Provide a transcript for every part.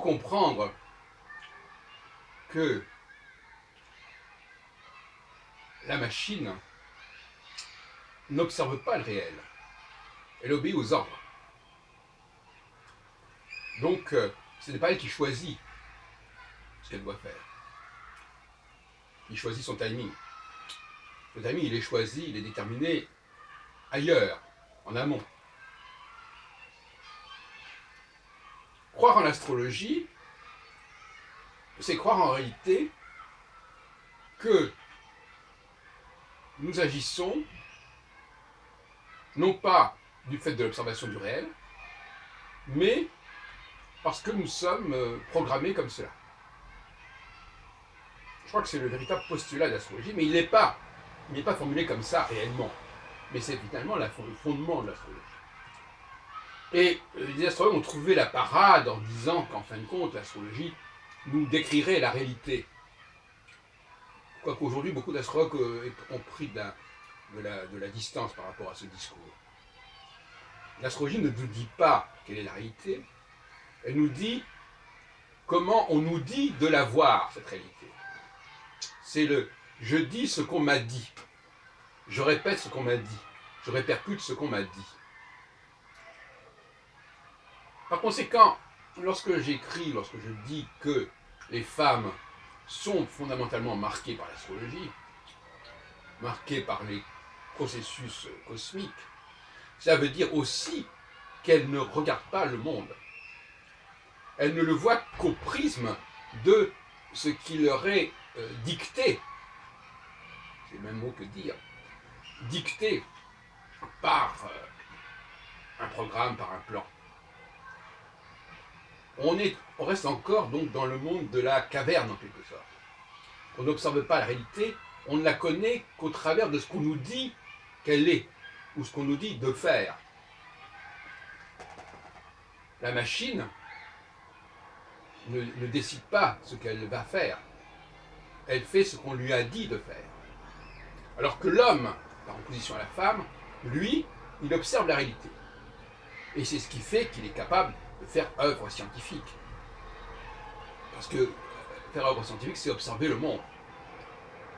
comprendre que la machine n'observe pas le réel, elle obéit aux ordres. Donc, ce n'est pas elle qui choisit ce qu'elle doit faire. Il choisit son timing. Le timing, il est choisi, il est déterminé ailleurs, en amont. Croire en l'astrologie, c'est croire en réalité que nous agissons non pas du fait de l'observation du réel, mais parce que nous sommes programmés comme cela. Je crois que c'est le véritable postulat de l'astrologie, mais il n'est pas formulé comme ça réellement. Mais c'est finalement le fondement de l'astrologie. Et les astrologues ont trouvé la parade en disant qu'en fin de compte, l'astrologie nous décrirait la réalité. Quoique aujourd'hui, beaucoup d'astrologues ont pris de la distance par rapport à ce discours. L'astrologie ne nous dit pas quelle est la réalité, elle nous dit comment on nous dit de la voir, cette réalité. C'est le « je dis ce qu'on m'a dit », je répète ce qu'on m'a dit, je répercute ce qu'on m'a dit. Par conséquent, lorsque je dis que les femmes sont fondamentalement marquées par l'astrologie, marquées par les processus cosmiques, ça veut dire aussi qu'elles ne regardent pas le monde. Elles ne le voient qu'au prisme de ce qui leur est dicté, c'est le même mot que dire, dicté par un programme, par un plan. On reste encore donc dans le monde de la caverne en quelque sorte. On n'observe pas la réalité, on ne la connaît qu'au travers de ce qu'on nous dit qu'elle est, ou ce qu'on nous dit de faire. La machine ne décide pas ce qu'elle va faire, elle fait ce qu'on lui a dit de faire. Alors que l'homme, par opposition à la femme, lui, il observe la réalité. Et c'est ce qui fait qu'il est capable de faire œuvre scientifique. Parce que faire œuvre scientifique, c'est observer le monde.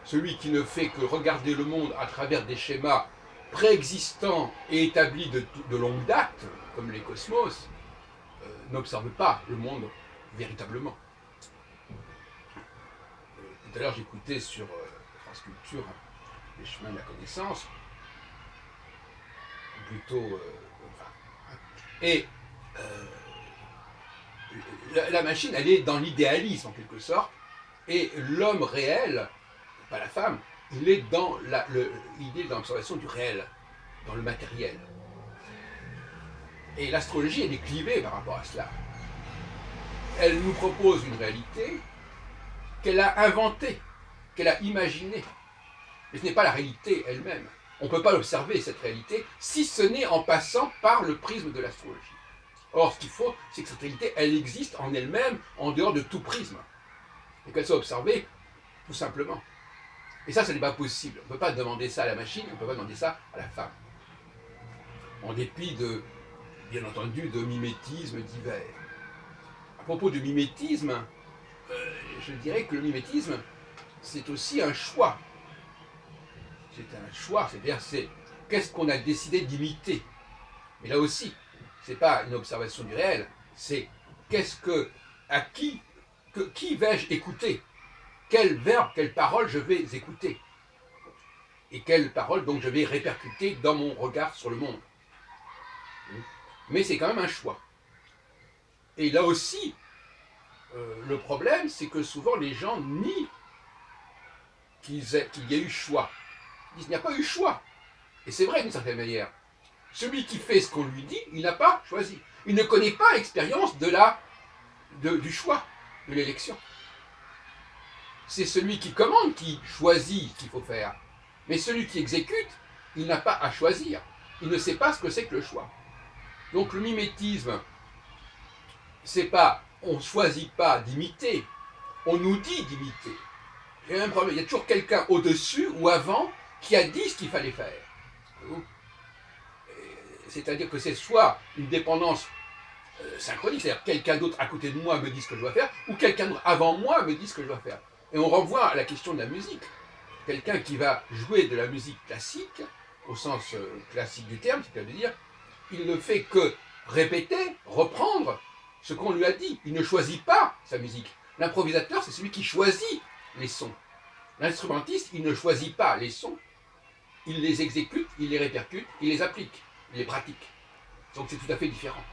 Celui qui ne fait que regarder le monde à travers des schémas préexistants et établis de longue date, comme les cosmos, n'observe pas le monde véritablement. Tout à l'heure, j'écoutais sur France Culture les chemins de la connaissance, plutôt... et la machine, elle est dans l'idéalisme en quelque sorte, et l'homme réel, pas la femme, il est dans l'idée de l'observation du réel, dans le matériel. Et l'astrologie, elle est clivée par rapport à cela. Elle nous propose une réalité qu'elle a inventée, qu'elle a imaginée. Mais ce n'est pas la réalité elle-même. On ne peut pas l'observer, cette réalité, si ce n'est en passant par le prisme de l'astrologie. Or, ce qu'il faut, c'est que cette réalité, elle existe en elle-même, en dehors de tout prisme. Et qu'elle soit observée, tout simplement. Et ça n'est pas possible. On ne peut pas demander ça à la machine, on ne peut pas demander ça à la femme. En dépit de, bien entendu, de mimétismes divers. À propos du mimétisme, je dirais que le mimétisme, c'est aussi un choix. C'est un choix, c'est-à-dire qu'est-ce qu'on a décidé d'imiter. Mais là aussi, ce n'est pas une observation du réel, c'est qui vais-je écouter? Quel verbe, quelle parole je vais écouter? Et quelle parole donc je vais répercuter dans mon regard sur le monde? Mais c'est quand même un choix. Et là aussi, le problème, c'est que souvent les gens nient qu'il y ait eu choix. Ils disent qu'il n'y a pas eu choix. Et c'est vrai d'une certaine manière. Celui qui fait ce qu'on lui dit, il n'a pas choisi. Il ne connaît pas l'expérience du choix, de l'élection. C'est celui qui commande qui choisit ce qu'il faut faire. Mais celui qui exécute, il n'a pas à choisir. Il ne sait pas ce que c'est que le choix. Donc le mimétisme, c'est pas, on ne choisit pas d'imiter, on nous dit d'imiter. Il y a un problème, il y a toujours quelqu'un au-dessus ou avant qui a dit ce qu'il fallait faire. C'est-à-dire que c'est soit une dépendance synchronique, c'est-à-dire quelqu'un d'autre à côté de moi me dit ce que je dois faire, ou quelqu'un d'autre avant moi me dit ce que je dois faire. Et on renvoie à la question de la musique. Quelqu'un qui va jouer de la musique classique, au sens classique du terme, c'est-à-dire, il ne fait que répéter, reprendre ce qu'on lui a dit. Il ne choisit pas sa musique. L'improvisateur, c'est celui qui choisit les sons. L'instrumentiste, il ne choisit pas les sons, il les exécute, il les répercute, il les applique, il les pratique. Donc c'est tout à fait différent.